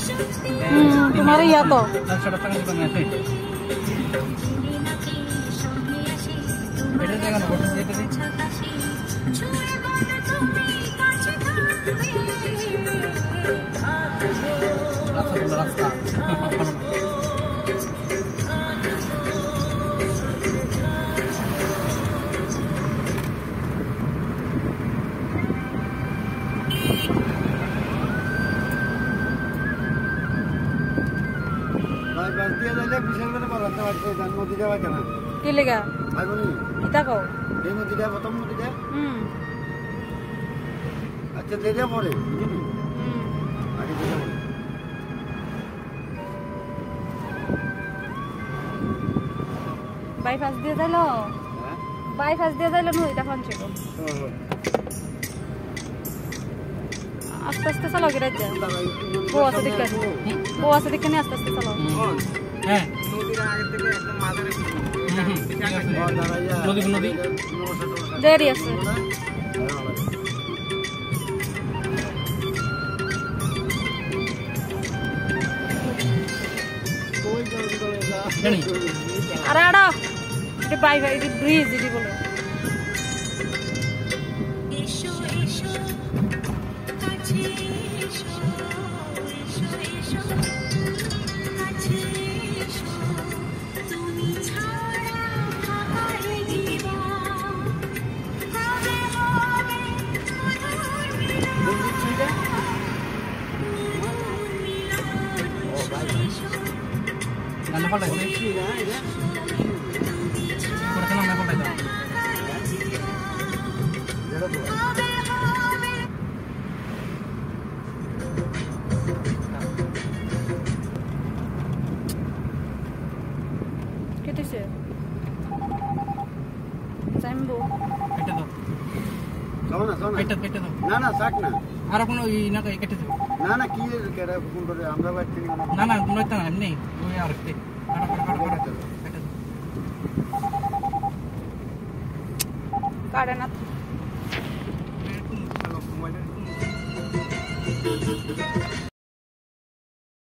तुम्हारे या तो किलेगा इता को अच्छा दे दिया पड़े বাইপাস দিয়ে দিল বাইপাস দিয়ে দিল নু এটা ফোন ছিল আস্তে আস্তে চালাও গিয়ে রাজ্যা ও আছে দেখে আস্তে আস্তে চালাও হ্যাঁ নদীর আগে থেকে একদম মাঝে নদী দেরি আছে আরে আড়া এটা বাই বাই এটা ব্রিজ এটি বলে Nana falta ini. Kurang nana falta itu. Kita sih. Sambo. Kita tu. Sana. Kita tu. না শাক না আর কোনো ই না কেটে দেব না কি কেটে কোন করে আমরা বাড়তে না নয়তো না এমনি ওই আর কি কাটে না